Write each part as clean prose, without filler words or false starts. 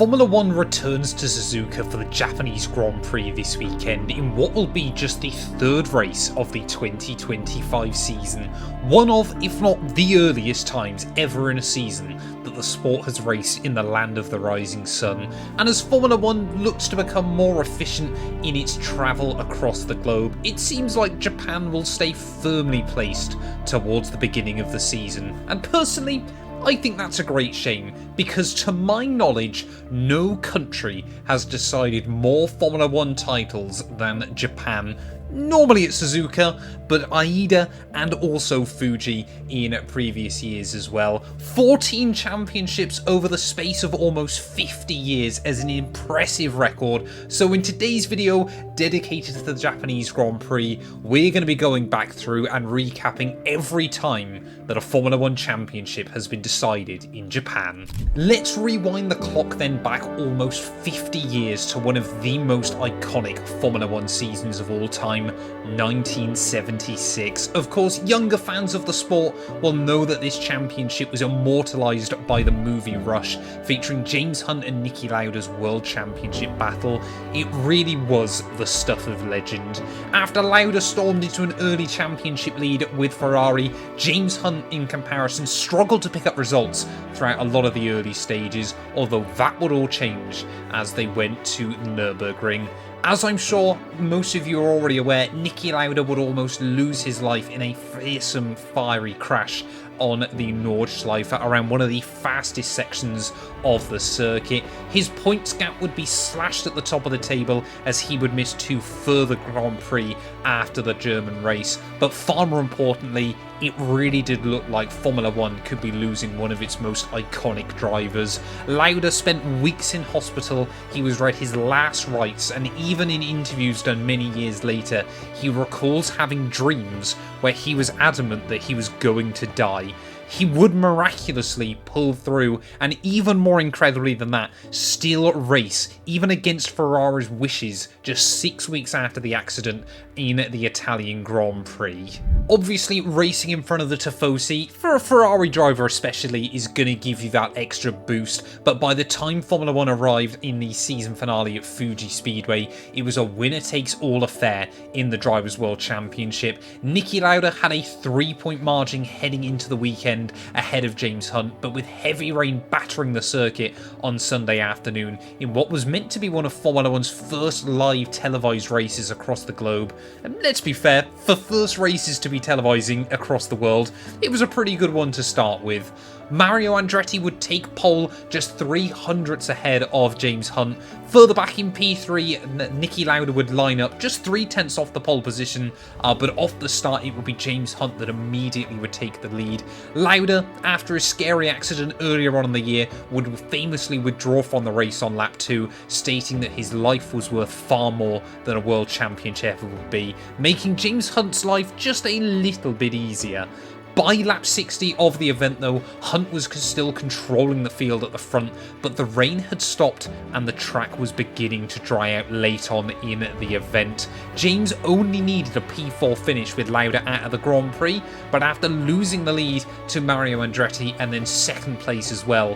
Formula 1 returns to Suzuka for the Japanese Grand Prix this weekend in what will be just the third race of the 2025 season, one of, if not the earliest times ever in a season that the sport has raced in the land of the rising sun, and as Formula 1 looks to become more efficient in its travel across the globe, it seems like Japan will stay firmly placed towards the beginning of the season, and personally, I think that's a great shame, because to my knowledge, no country has decided more Formula 1 titles than Japan. Normally it's Suzuka, but Aida and also Fuji in previous years as well. 14 championships over the space of almost 50 years as an impressive record. So in today's video, dedicated to the Japanese Grand Prix, we're going to be going back through and recapping every time that a Formula 1 championship has been decided in Japan. Let's rewind the clock then back almost 50 years to one of the most iconic Formula 1 seasons of all time, 1976. Of course, younger fans of the sport will know that this championship was immortalised by the movie Rush, featuring James Hunt and Niki Lauda's World Championship battle. It really was the stuff of legend. After Lauda stormed into an early championship lead with Ferrari, James Hunt in comparison struggled to pick up results throughout a lot of the early stages, although that would all change as they went to Nürburgring. As I'm sure most of you are already aware, Niki Lauda would almost lose his life in a fearsome, fiery crash on the Nordschleife around one of the fastest sections of the circuit. His points gap would be slashed at the top of the table as he would miss two further Grand Prix after the German race, but far more importantly, it really did look like Formula 1 could be losing one of its most iconic drivers. Lauda spent weeks in hospital, he was read his last rites, and even in interviews done many years later, he recalls having dreams where he was adamant that he was going to die. He would miraculously pull through, and even more incredibly than that, still race, even against Ferrari's wishes, just 6 weeks after the accident in the Italian Grand Prix. Obviously, racing in front of the Tifosi, for a Ferrari driver especially, is going to give you that extra boost, but by the time Formula 1 arrived in the season finale at Fuji Speedway, it was a winner-takes-all affair in the Drivers' World Championship. Niki Lauda had a 3-point margin heading into the weekend ahead of James Hunt, but with heavy rain battering the circuit on Sunday afternoon in what was meant to be one of Formula 1's first live televised races across the globe. And let's be fair, for first races to be televising across the world, it was a pretty good one to start with. Mario Andretti would take pole just 300ths ahead of James Hunt. Further back in P3, Niki Lauda would line up just 3/10 off the pole position, but off the start it would be James Hunt that immediately would take the lead. Lauda, after a scary accident earlier on in the year, would famously withdraw from the race on lap 2, stating that his life was worth far more than a world championship ever would be, making James Hunt's life just a little bit easier. By lap 60 of the event though, Hunt was still controlling the field at the front, but the rain had stopped and the track was beginning to dry out late on in the event. James only needed a P4 finish with Lauda out of the Grand Prix, but after losing the lead to Mario Andretti and then second place as well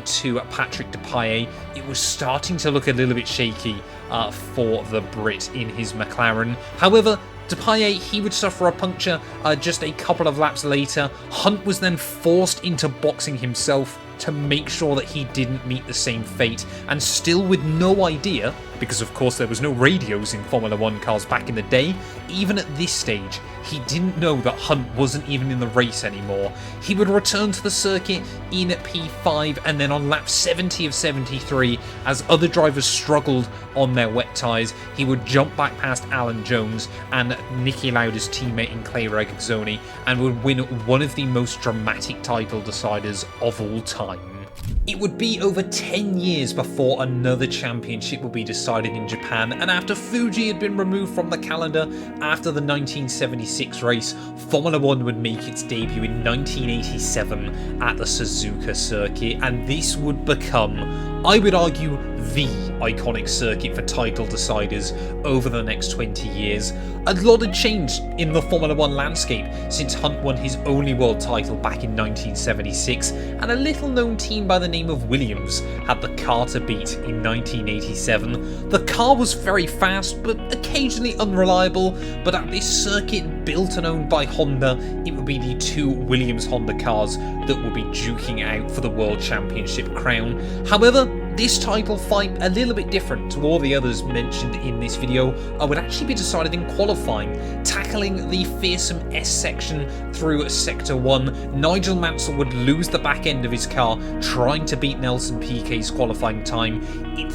to Patrick Depailler, it was starting to look a little bit shaky for the Brit in his McLaren. However, Depailler, he would suffer a puncture just a couple of laps later. Hunt was then forced into boxing himself to make sure that he didn't meet the same fate, and still with no idea, because of course there was no radios in Formula 1 cars back in the day, even at this stage, he didn't know that Hunt wasn't even in the race anymore. He would return to the circuit in P5 and then on lap 70 of 73, as other drivers struggled on their wet tyres, he would jump back past Alan Jones and Niki Lauda's teammate in Clay Regazzoni and would win one of the most dramatic title deciders of all time. It would be over 10 years before another championship would be decided in Japan, and after Fuji had been removed from the calendar after the 1976 race, Formula 1 would make its debut in 1987 at the Suzuka circuit, and this would become I would argue the iconic circuit for title deciders over the next 20 years. A lot had changed in the Formula 1 landscape since Hunt won his only world title back in 1976, and a little known team by the name of Williams had the car to beat in 1987. The car was very fast, but occasionally unreliable, but at this circuit built and owned by Honda, it would be the two Williams Honda cars that would be duking out for the World Championship crown. However, this title fight, a little bit different to all the others mentioned in this video, would actually be decided in qualifying. Tackling the fearsome S section through Sector 1, Nigel Mansell would lose the back end of his car trying to beat Nelson Piquet's qualifying time,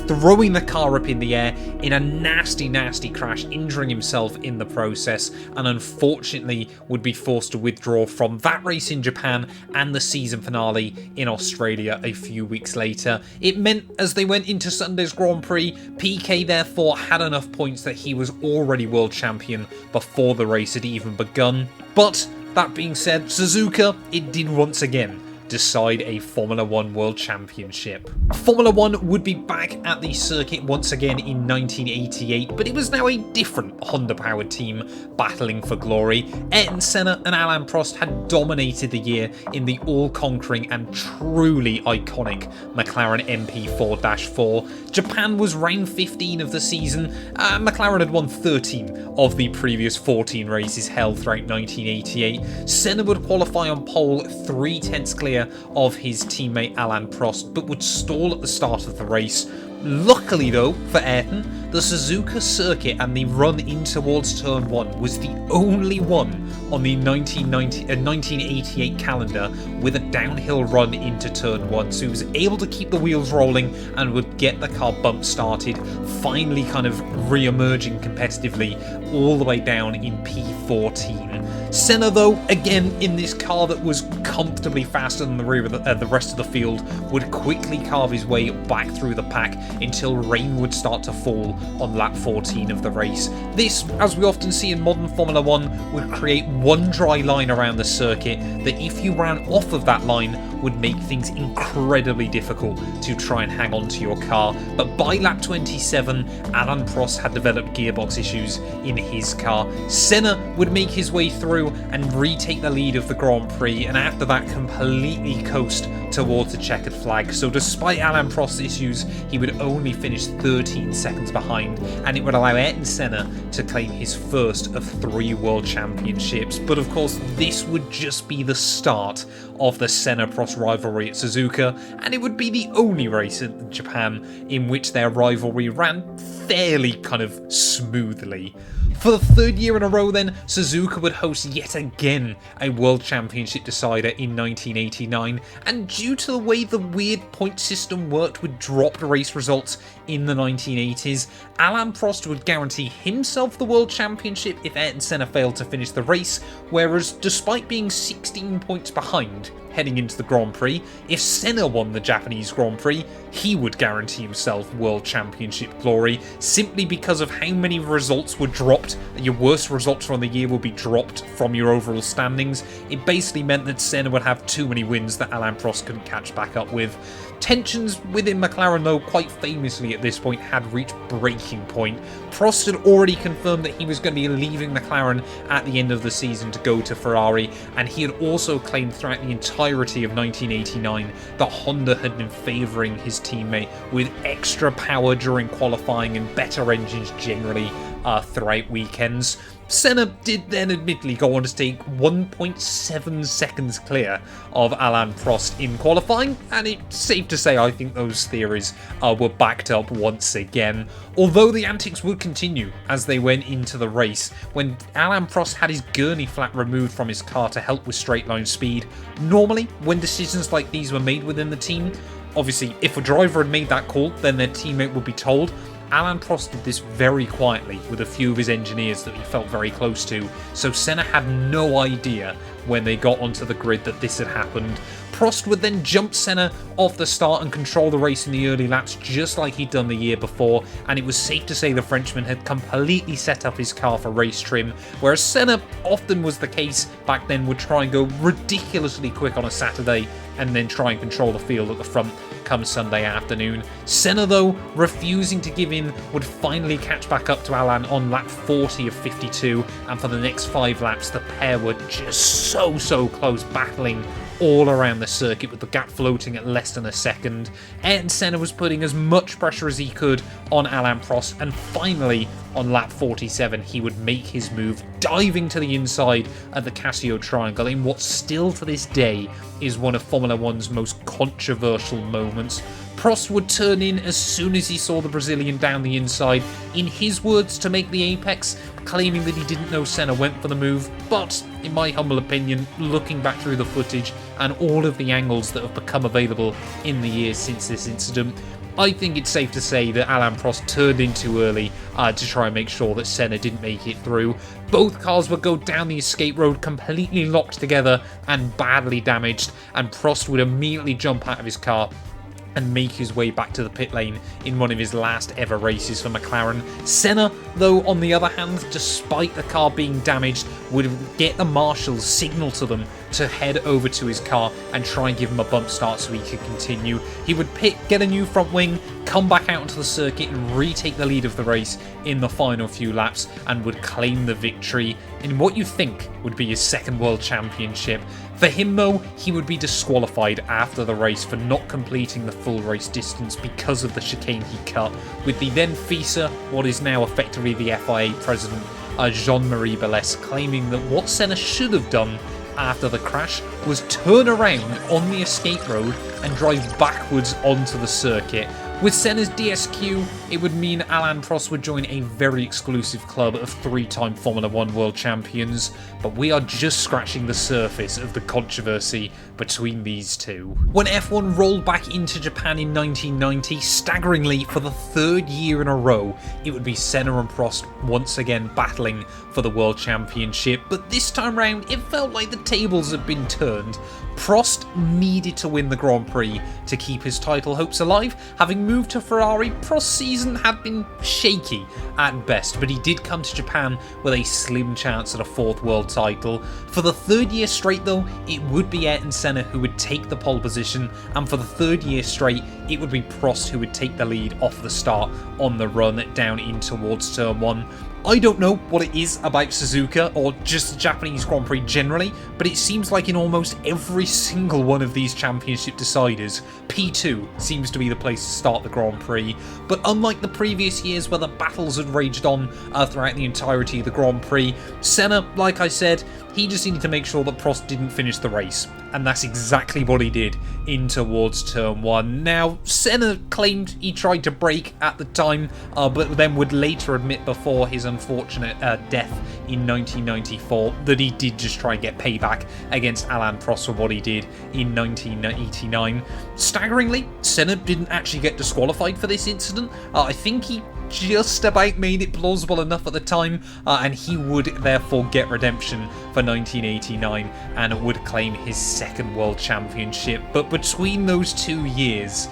throwing the car up in the air in a nasty crash, injuring himself in the process, and unfortunately would be forced to withdraw from that race in Japan and the season finale in Australia a few weeks later. It meant as they went into Sunday's Grand Prix, Piquet therefore had enough points that he was already world champion before the race had even begun. But that being said, Suzuka, it did once again decide a Formula 1 World Championship. Formula 1 would be back at the circuit once again in 1988, but it was now a different Honda-powered team battling for glory. Ayrton Senna and Alain Prost had dominated the year in the all-conquering and truly iconic McLaren MP4-4. Japan was round 15 of the season. McLaren had won 13 of the previous 14 races held throughout 1988. Senna would qualify on pole 3/10 clear of his teammate Alain Prost, but would stall at the start of the race. Luckily though, for Ayrton, the Suzuka circuit and the run in towards Turn 1 was the only one on the 1988 calendar with a downhill run into Turn 1, so he was able to keep the wheels rolling and would get the car bump started, finally kind of re-emerging competitively all the way down in P14. Senna though, again in this car that was comfortably faster than the rest of the field, would quickly carve his way back through the pack until rain would start to fall on lap 14 of the race. This, as we often see in modern Formula 1, would create one dry line around the circuit that if you ran off of that line would make things incredibly difficult to try and hang on to your car. But by lap 27, Alain Prost had developed gearbox issues in his car. Senna would make his way through and retake the lead of the Grand Prix, and after that completely coast towards the checkered flag. So despite Alain Prost's issues, he would only finish 13 seconds behind, and it would allow Ayrton Senna to claim his first of 3 world championships. But of course, this would just be the start of the Senna-Prost rivalry at Suzuka, and it would be the only race in Japan in which their rivalry ran fairly kind of smoothly. For the 3rd year in a row then, Suzuka would host yet again a World Championship decider in 1989, and due to the way the weird point system worked with dropped race results in the 1980s, Alain Prost would guarantee himself the World Championship if Ayrton Senna failed to finish the race, whereas despite being 16 points behind heading into the Grand Prix, if Senna won the Japanese Grand Prix, he would guarantee himself World Championship glory, simply because of how many results were dropped. Your worst results from the year will be dropped from your overall standings. It basically meant that Senna would have too many wins that Alain Prost couldn't catch back up with. Tensions within McLaren, though, quite famously at this point had reached breaking point. Prost had already confirmed that he was going to be leaving McLaren at the end of the season to go to Ferrari, and he had also claimed throughout the entirety of 1989 that Honda had been favouring his teammate with extra power during qualifying and better engines generally throughout weekends. Senna did then admittedly go on to take 1.7 seconds clear of Alain Prost in qualifying, and it's safe to say I think those theories were backed up once again. Although the antics would continue as they went into the race, when Alain Prost had his gurney flap removed from his car to help with straight line speed. Normally, when decisions like these were made within the team, obviously if a driver had made that call, then their teammate would be told. Alain Prost did this very quietly with a few of his engineers that he felt very close to, so Senna had no idea when they got onto the grid that this had happened. Prost would then jump Senna off the start and control the race in the early laps just like he'd done the year before, and it was safe to say the Frenchman had completely set up his car for race trim, whereas Senna, often was the case back then, would try and go ridiculously quick on a Saturday and then try and control the field at the front come Sunday afternoon. Senna, though, refusing to give in, would finally catch back up to Alain on lap 40 of 52, and for the next 5 laps the pair were just so close, battling all around the circuit with the gap floating at less than a second. Ayrton Senna was putting as much pressure as he could on Alain Prost, and finally on lap 47 he would make his move, diving to the inside at the Casio Triangle in what still to this day is one of Formula One's most controversial moments. Prost would turn in as soon as he saw the Brazilian down the inside, in his words, to make the apex, claiming that he didn't know Senna went for the move, but in my humble opinion, looking back through the footage and all of the angles that have become available in the years since this incident, I think it's safe to say that Alain Prost turned in too early to try and make sure that Senna didn't make it through. Both cars would go down the escape road completely locked together and badly damaged, and Prost would immediately jump out of his car and make his way back to the pit lane in one of his last ever races for McLaren. Senna, though, on the other hand, despite the car being damaged, would get the marshals signal to them to head over to his car and try and give him a bump start so he could continue. He would pit, get a new front wing, come back out onto the circuit and retake the lead of the race in the final few laps, and would claim the victory in what you think would be his second World Championship. For him, though, he would be disqualified after the race for not completing the full race distance because of the chicane he cut, with the then FISA, what is now effectively the FIA president, Jean-Marie Balès, claiming that what Senna should have done after the crash was turn around on the escape road and drive backwards onto the circuit. With Senna's DSQ, it would mean Alain Prost would join a very exclusive club of 3-time Formula 1 world champions, but we are just scratching the surface of the controversy between these two. When F1 rolled back into Japan in 1990, staggeringly for the 3rd year in a row, it would be Senna and Prost once again battling for the world championship, but this time round it felt like the tables had been turned. Prost needed to win the Grand Prix to keep his title hopes alive. Having moved to Ferrari, Prost's season had been shaky at best, but he did come to Japan with a slim chance at a 4th world title. For the 3rd year straight, though, it would be Ayrton Senna who would take the pole position, and for the 3rd year straight, it would be Prost who would take the lead off the start on the run down in towards turn 1. I don't know what it is about Suzuka or just the Japanese Grand Prix generally, but it seems like in almost every single one of these championship deciders, P2 seems to be the place to start the Grand Prix. But unlike the previous years where the battles had raged on throughout the entirety of the Grand Prix, Senna, like I said, he just needed to make sure that Prost didn't finish the race, and that's exactly what he did in towards turn 1. Now, Senna claimed he tried to brake at the time, but then would later admit before his unfortunate death in 1994 that he did just try and get payback against Alain Prost for what he did in 1989. Staggeringly, Senna didn't actually get disqualified for this incident. I think he just about made it plausible enough at the time, and he would therefore get redemption for 1989 and would claim his 2nd world championship. But between those 2 years,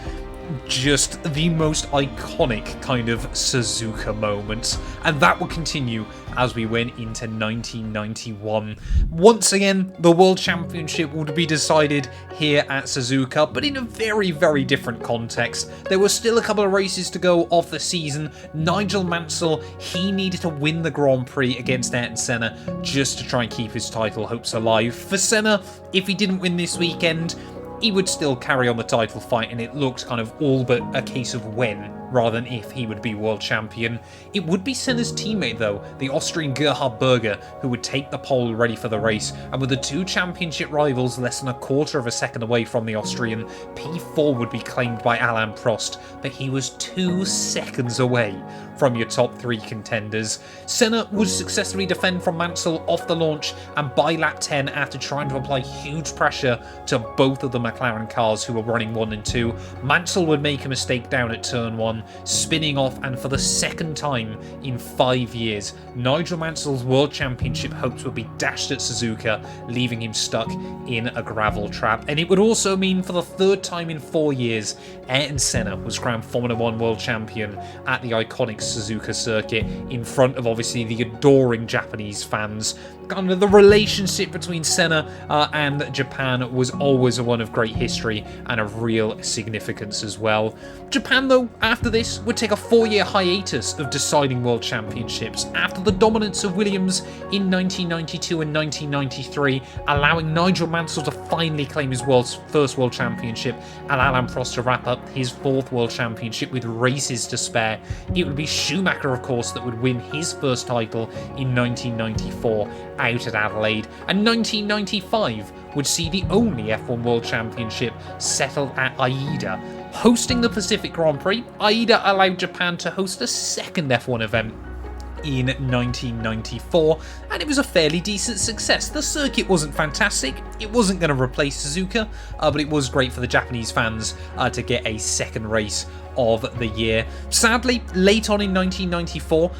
just the most iconic kind of Suzuka moments, and that would continue as we went into 1991. Once again, the World Championship would be decided here at Suzuka, but in a very different context. There were still a couple of races to go of the season. Nigel Mansell, he needed to win the Grand Prix against Ayrton Senna just to try and keep his title hopes alive. For Senna, if he didn't win this weekend, he would still carry on the title fight, and it looked kind of all but a case of when rather than if he would be world champion. It would be Senna's teammate, though, the Austrian Gerhard Berger, who would take the pole ready for the race, and with the 2 championship rivals less than a quarter of a second away from the Austrian, P4 would be claimed by Alain Prost, but he was 2 seconds away from your top 3 contenders. Senna would successfully defend from Mansell off the launch, and by lap 10, after trying to apply huge pressure to both of the McLaren cars who were running 1 and 2, Mansell would make a mistake down at turn 1, F1, spinning off, and for the second time in 5 years, Nigel Mansell's World Championship hopes would be dashed at Suzuka, leaving him stuck in a gravel trap. And it would also mean for the third time in 4 years, Ayrton Senna was crowned Formula 1 World Champion at the iconic Suzuka circuit in front of obviously the adoring Japanese fans. Kind of the relationship between Senna and Japan was always one of great history and of real significance as well. Japan, though, after this, would take a 4-year hiatus of deciding world championships after the dominance of Williams in 1992 and 1993, allowing Nigel Mansell to finally claim his first world championship and Alain Prost to wrap up his 4th world championship with races to spare. It would be Schumacher, of course, that would win his first title in 1994 out at Adelaide, and 1995 would see the only F1 World Championship settled at Aida. Hosting the Pacific Grand Prix, Aida allowed Japan to host a second F1 event in 1994, and it was a fairly decent success. The circuit wasn't fantastic, it wasn't going to replace Suzuka, but it was great for the Japanese fans to get a second race of the year. Sadly, late on in 1994,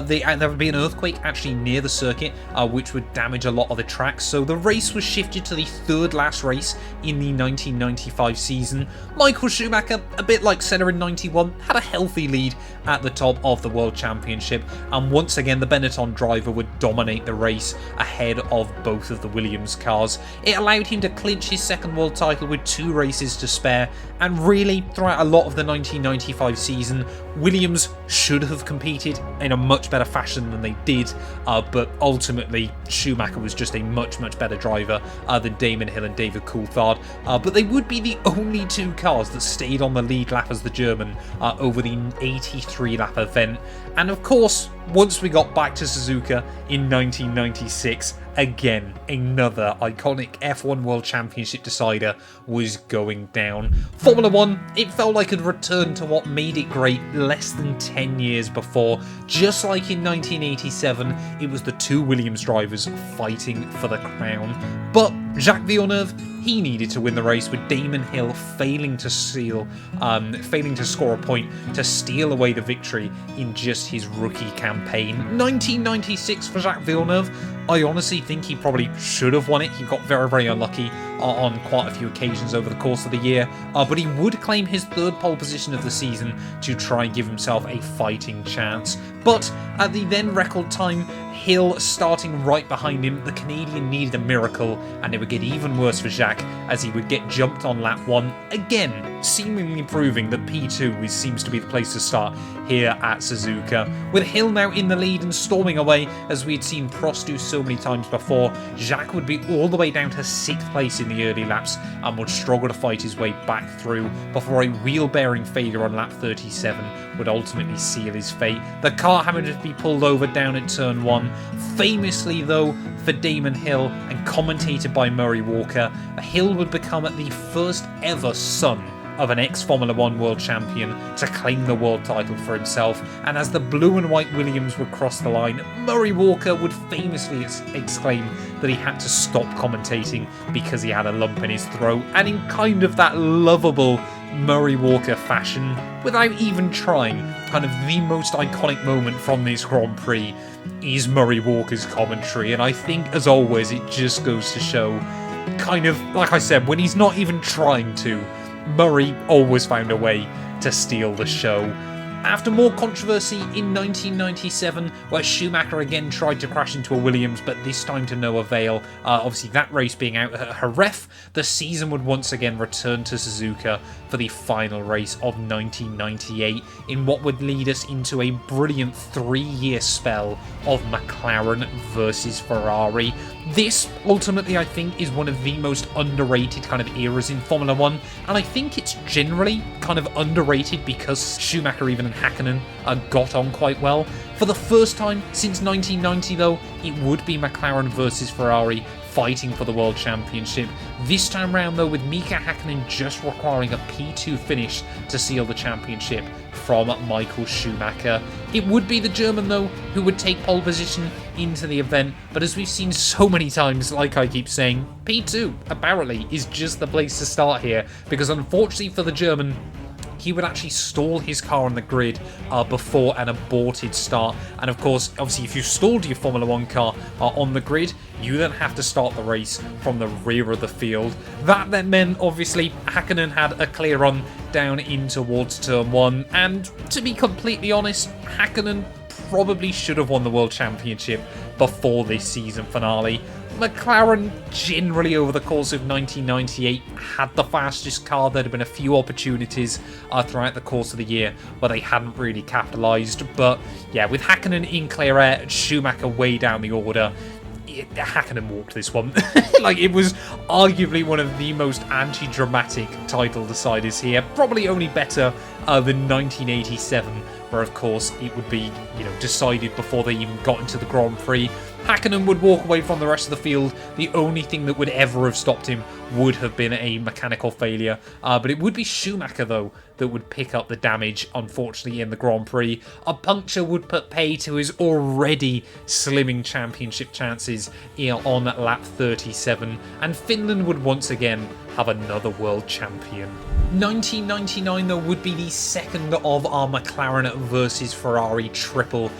there would be an earthquake actually near the circuit, which would damage a lot of the tracks, so the race was shifted to the third last race in the 1995 season. Michael Schumacher, a bit like Senna in 91, had a healthy lead at the top of the World Championship, and once again the Benetton driver would dominate the race ahead of both of the Williams cars. It allowed him to clinch his second world title with 2 races to spare, and really throughout a lot of the 1995 season, Williams should have competed in a much better fashion than they did, but ultimately Schumacher was just a much better driver than Damon Hill and David Coulthard, but they would be the only 2 cars that stayed on the lead lap as the German over the 83 lap event. And of course, once we got back to Suzuka in 1996, again, another iconic F1 World Championship decider was going down. Formula 1, it felt like it had returned to what made it great less than 10 years before. Just like in 1987, it was the 2 Williams drivers fighting for the crown. But Jacques Villeneuve, he needed to win the race, with Damon Hill failing to score a point to steal away the victory in just his rookie campaign. 1996 for Jacques Villeneuve, I honestly think he probably should have won it. He got very unlucky on quite a few occasions over the course of the year, but he would claim his 3rd pole position of the season to try and give himself a fighting chance. But at the then record time, Hill starting right behind him, the Canadian needed a miracle, and it would get even worse for Jacques as he would get jumped on lap 1, again seemingly proving that P2 seems to be the place to start here at Suzuka. With Hill now in the lead and storming away, as we had seen Prost do so many times before, Jacques would be all the way down to 6th place in the early laps and would struggle to fight his way back through before a wheel-bearing failure on lap 37 would ultimately seal his fate. The car having to be pulled over down at turn 1. Famously though, for Damon Hill and commentated by Murray Walker, Hill would become the first ever son of an ex-Formula 1 world champion to claim the world title for himself, and as the blue and white Williams would cross the line, Murray Walker would famously exclaim that he had to stop commentating because he had a lump in his throat, and in kind of that lovable Murray Walker fashion, without even trying, kind of the most iconic moment from this Grand Prix is Murray Walker's commentary, and I think, as always, it just goes to show, kind of, like I said, when he's not even trying to, Murray always found a way to steal the show. After more controversy in 1997, where Schumacher again tried to crash into a Williams, but this time to no avail, obviously that race being out at Jerez, the season would once again return to Suzuka for the final race of 1998, in what would lead us into a brilliant 3-year spell of McLaren versus Ferrari. This, ultimately, I think, is one of the most underrated kind of eras in Formula 1, and I think it's generally kind of underrated because Schumacher even and Hakkinen got on quite well. For the first time since 1990, though, it would be McLaren versus Ferrari fighting for the World Championship. This time round, though, with Mika Hakkinen just requiring a P2 finish to seal the championship from Michael Schumacher. It would be the German, though, who would take pole position into the event, but as we've seen so many times, like I keep saying, P2 apparently is just the place to start here, because unfortunately for the German, he would actually stall his car on the grid before an aborted start. And of course, obviously, if you stalled your Formula 1 car on the grid, you then have to start the race from the rear of the field. That then meant, obviously, Häkkinen had a clear run down in towards turn 1. And to be completely honest, Häkkinen probably should have won the World Championship before this season finale. McLaren generally over the course of 1998 had the fastest car. There'd have been a few opportunities throughout the course of the year where they hadn't really capitalised. But yeah, with Häkkinen in clear air and Schumacher way down the order, Häkkinen walked this one. Like, it was arguably one of the most anti-dramatic title deciders here. Probably only better than 1987, where of course it would be, decided before they even got into the Grand Prix. Häkkinen would walk away from the rest of the field. The only thing that would ever have stopped him would have been a mechanical failure. But it would be Schumacher, though, that would pick up the damage, unfortunately, in the Grand Prix. A puncture would put pay to his already slimming championship chances on lap 37. And Finland would once again have another world champion. 1999, though, would be the second of our McLaren versus Ferrari triple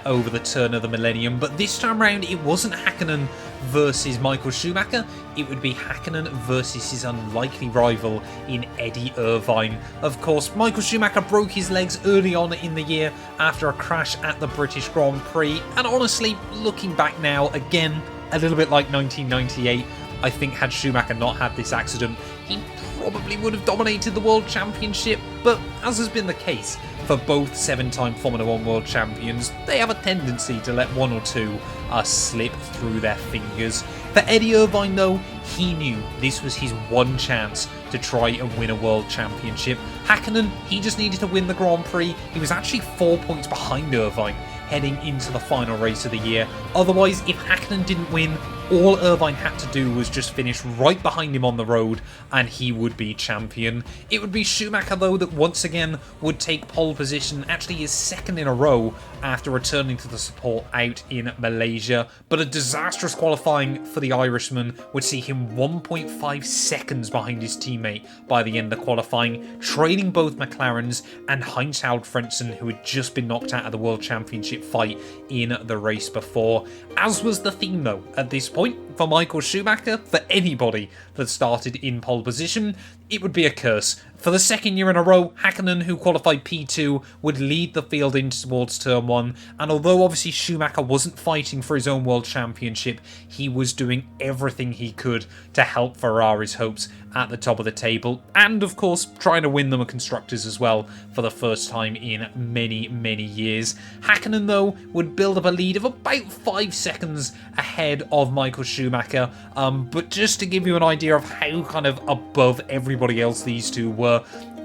over the turn of the millennium. But this time around, it wasn't Häkkinen versus Michael Schumacher. It would be Häkkinen versus his unlikely rival in Eddie Irvine. Of course, Michael Schumacher broke his legs early on in the year after a crash at the British Grand Prix. And honestly, looking back now, again, a little bit like 1998, I think had Schumacher not had this accident, he probably would have dominated the World Championship. But as has been the case for both 7-time Formula 1 World Champions, they have a tendency to let one or two slip through their fingers. For Eddie Irvine, though, he knew this was his one chance to try and win a World Championship. Häkkinen, he just needed to win the Grand Prix. He was actually 4 points behind Irvine heading into the final race of the year. Otherwise, if Häkkinen didn't win, all Irvine had to do was just finish right behind him on the road and he would be champion. It would be Schumacher, though, that once again would take pole position, actually his second in a row after returning to the support out in Malaysia. But a disastrous qualifying for the Irishman would see him 1.5 seconds behind his teammate by the end of qualifying, trailing both McLarens and Heinz-Harald Frentzen, who had just been knocked out of the World Championship fight in the race before. As was the theme, though, at this point for Michael Schumacher, for anybody that started in pole position, it would be a curse. For the second year in a row, Häkkinen, who qualified P2, would lead the field in towards turn 1, and although obviously Schumacher wasn't fighting for his own world championship, he was doing everything he could to help Ferrari's hopes at the top of the table, and of course trying to win them a Constructors as well for the first time in many, many years. Häkkinen, though, would build up a lead of about 5 seconds ahead of Michael Schumacher, but just to give you an idea of how kind of above everybody else these two were,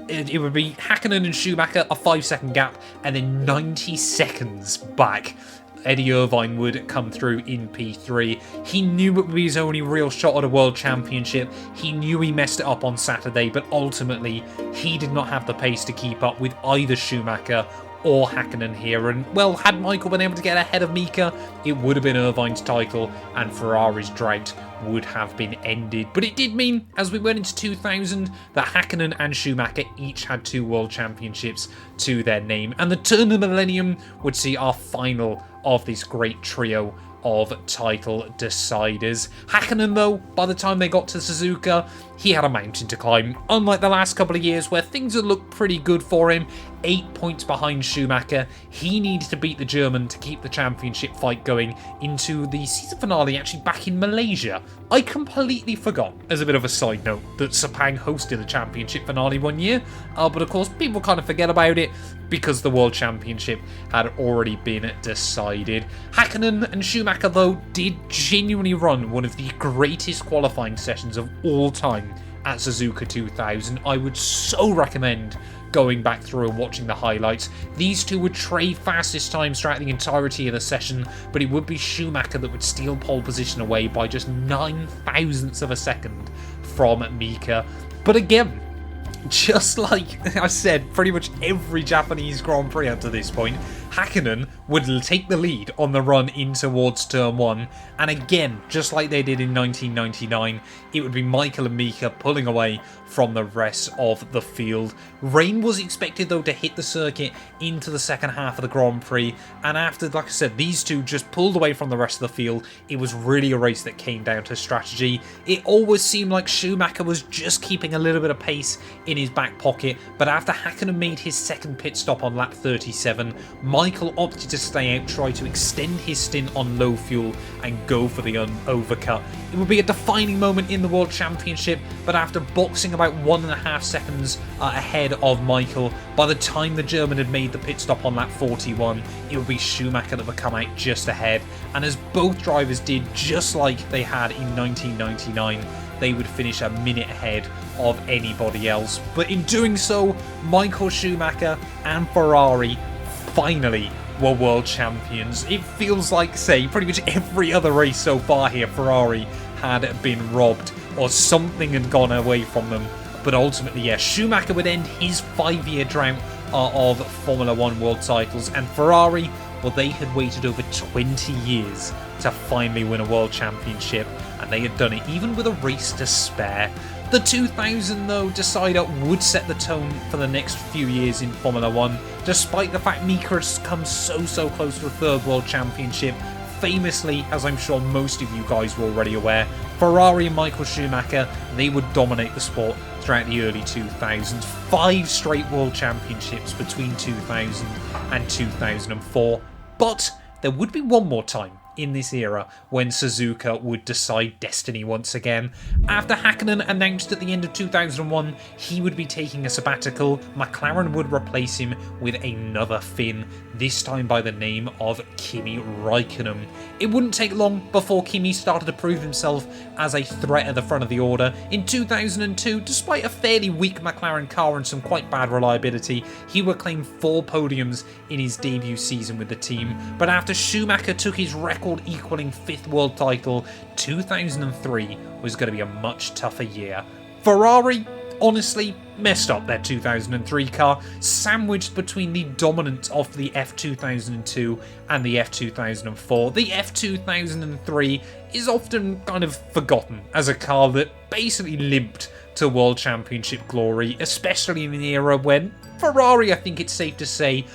it would be Häkkinen and Schumacher, a 5-second gap, and then 90 seconds back. Eddie Irvine would come through in P3. He knew it would be his only real shot at a World Championship. He knew he messed it up on Saturday, but ultimately he did not have the pace to keep up with either Schumacher or Häkkinen here. And, well, had Michael been able to get ahead of Mika, it would have been Irvine's title and Ferrari's drought would have been ended. But it did mean, as we went into 2000, that Häkkinen and Schumacher each had 2 World Championships to their name. And the turn of the millennium would see our final of this great trio of title deciders. Häkkinen, though, by the time they got to Suzuka, he had a mountain to climb. Unlike the last couple of years where things had looked pretty good for him, 8 points behind Schumacher, he needed to beat the German to keep the championship fight going into the season finale actually back in Malaysia. I completely forgot, as a bit of a side note, that Sepang hosted the championship finale one year, but of course people kind of forget about it because the World Championship had already been decided. Häkkinen and Schumacher, though, did genuinely run one of the greatest qualifying sessions of all time at Suzuka 2000. I would so recommend going back through and watching the highlights. These two would trade fastest times throughout the entirety of the session, but it would be Schumacher that would steal pole position away by just 9 thousandths of a second from Mika. But again, just like I said, pretty much every Japanese Grand Prix up to this point, Hakkinen would take the lead on the run in towards Turn 1, and again, just like they did in 1999, it would be Michael and Mika pulling away from the rest of the field. Rain was expected though to hit the circuit into the second half of the Grand Prix, and after, like I said, these two just pulled away from the rest of the field, it was really a race that came down to strategy. It always seemed like Schumacher was just keeping a little bit of pace in his back pocket, but after Hakkinen made his second pit stop on lap 37, Michael opted to stay out, try to extend his stint on low fuel and go for the overcut. It would be a defining moment in the World Championship, but after boxing about 1.5 seconds ahead of Michael, by the time the German had made the pit stop on lap 41, it would be Schumacher that would come out just ahead, and as both drivers did just like they had in 1999, they would finish a minute ahead of anybody else. But in doing so, Michael Schumacher and Ferrari finally were world champions. It feels like, say, pretty much every other race so far here, Ferrari had been robbed or something had gone away from them. But ultimately, yeah, Schumacher would end his 5-year drought of Formula 1 world titles, and Ferrari, well, they had waited over 20 years to finally win a world championship, and they had done it even with a race to spare. The 2000, though, decider would set the tone for the next few years in Formula 1, despite the fact Mika has come so close to a third world championship. Famously, as I'm sure most of you guys were already aware, Ferrari and Michael Schumacher, they would dominate the sport throughout the early 2000s. 5 straight world championships between 2000 and 2004. But there would be one more time in this era when Suzuka would decide destiny once again. After Hakkinen announced at the end of 2001 he would be taking a sabbatical, McLaren would replace him with another Finn, this time by the name of Kimi Räikkönen. It wouldn't take long before Kimi started to prove himself as a threat at the front of the order. In 2002, despite a fairly weak McLaren car and some quite bad reliability, he would claim 4 podiums in his debut season with the team. But after Schumacher took his record-equaling 5th world title, 2003 was going to be a much tougher year. Ferrari honestly messed up their 2003 car, sandwiched between the dominant of the F2002 and the F2004. The F2003 is often kind of forgotten as a car that basically limped to World Championship glory, especially in an era when Ferrari, I think it's safe to say,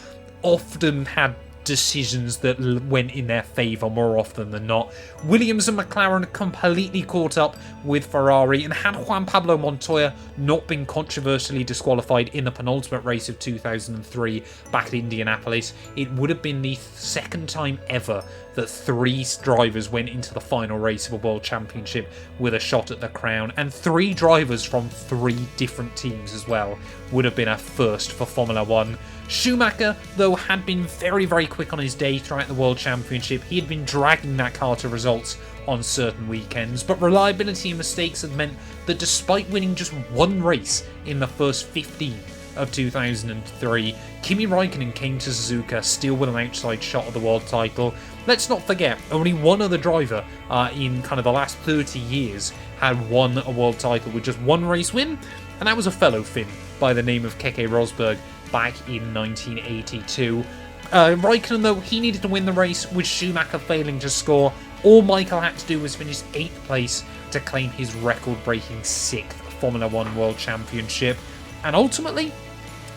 often had decisions that went in their favour more often than not. Williams and McLaren completely caught up with Ferrari, and had Juan Pablo Montoya not been controversially disqualified in the penultimate race of 2003 back at Indianapolis, it would have been the second time ever that 3 drivers went into the final race of a World Championship with a shot at the crown, and 3 drivers from 3 different teams as well would have been a first for Formula 1. Schumacher, though, had been very quick on his day throughout the World Championship. He had been dragging that car to results on certain weekends, but reliability and mistakes had meant that despite winning just 1 race in the first 15 of 2003, Kimi Räikkönen came to Suzuka still with an outside shot at the world title. Let's not forget, only one other driver in kind of the last 30 years had won a world title with just 1 race win, and that was a fellow Finn by the name of Keke Rosberg back in 1982. Räikkönen, though, he needed to win the race, with Schumacher failing to score. All Michael had to do was finish 8th place to claim his record-breaking 6th Formula 1 World Championship. And ultimately,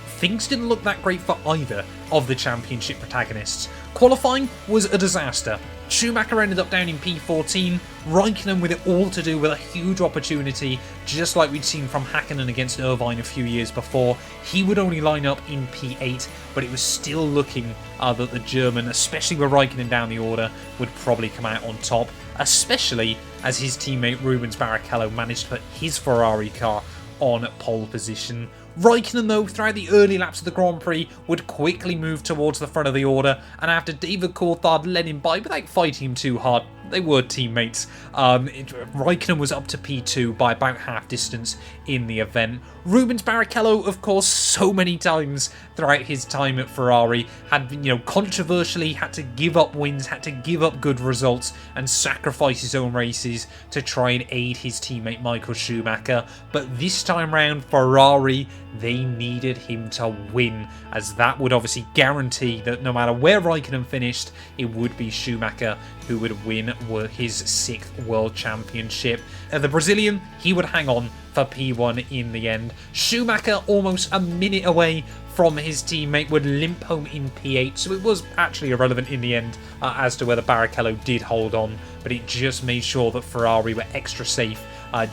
things didn't look that great for either of the championship protagonists. Qualifying was a disaster. Schumacher ended up down in P14, Räikkönen with it all to do with a huge opportunity, just like we'd seen from Hakkinen against Irvine a few years before. He would only line up in P8, but it was still looking that the German, especially with Räikkönen down the order, would probably come out on top, especially as his teammate Rubens Barrichello managed to put his Ferrari car on pole position. Räikkönen, though, throughout the early laps of the Grand Prix, would quickly move towards the front of the order, and after David Coulthard led him by without fighting him too hard, they were teammates. Raikkonen was up to P2 by about half distance in the event. Rubens Barrichello, of course, so many times throughout his time at Ferrari had, controversially had to give up wins, had to give up good results and sacrifice his own races to try and aid his teammate Michael Schumacher. But this time round, Ferrari, they needed him to win, as that would obviously guarantee that no matter where Raikkonen finished, it would be Schumacher who would win his 6th World Championship. The Brazilian, he would hang on for P1 in the end. Schumacher, almost a minute away from his teammate, would limp home in P8, so it was actually irrelevant in the end as to whether Barrichello did hold on, but it just made sure that Ferrari were extra safe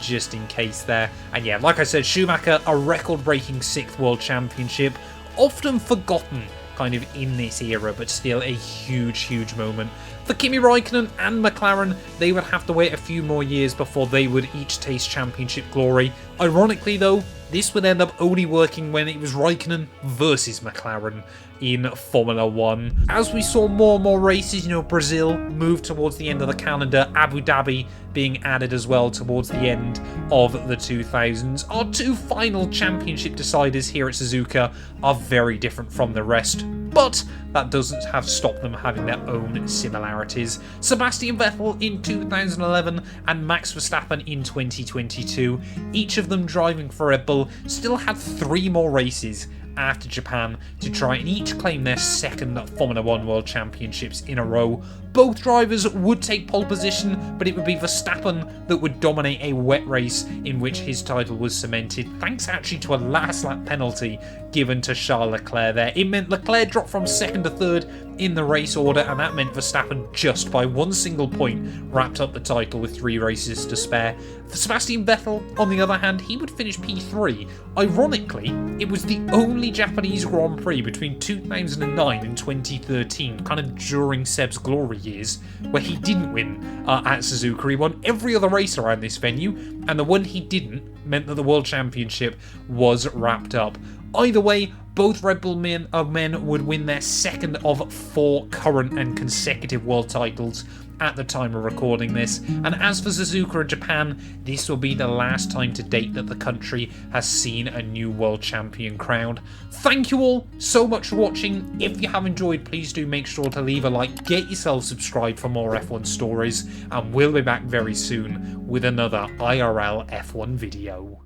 just in case there. And yeah, like I said, Schumacher, a record-breaking 6th World Championship, often forgotten kind of in this era, but still a huge moment. For Kimi Raikkonen and McLaren, they would have to wait a few more years before they would each taste championship glory. Ironically though, this would end up only working when it was Raikkonen versus McLaren in Formula 1. As we saw more and more races, Brazil moved towards the end of the calendar, Abu Dhabi being added as well towards the end of the 2000s. Our 2 final championship deciders here at Suzuka are very different from the rest, but that doesn't have stopped them having their own similarities. Sebastian Vettel in 2011 and Max Verstappen in 2022, each of them driving for Red Bull, still had 3 more races after Japan to try and each claim their 2nd Formula 1 World Championships in a row. Both drivers would take pole position, but it would be Verstappen that would dominate a wet race in which his title was cemented, thanks actually to a last lap penalty given to Charles Leclerc there. It meant Leclerc dropped from 2nd to 3rd in the race order, and that meant Verstappen just by 1 single point wrapped up the title with 3 races to spare. For Sebastian Vettel, on the other hand, he would finish P3. Ironically, it was the only Japanese Grand Prix between 2009 and 2013, kind of during Seb's glory years, where he didn't win at Suzuka. He won every other race around this venue, and the one he didn't meant that the World Championship was wrapped up. Either way, both Red Bull men would win their 2nd of 4 current and consecutive world titles at the time of recording this. And as for Suzuka and Japan, this will be the last time to date that the country has seen a new world champion crowned. Thank you all so much for watching. If you have enjoyed, please do make sure to leave a like, get yourself subscribed for more F1 stories, and we'll be back very soon with another IRL F1 video.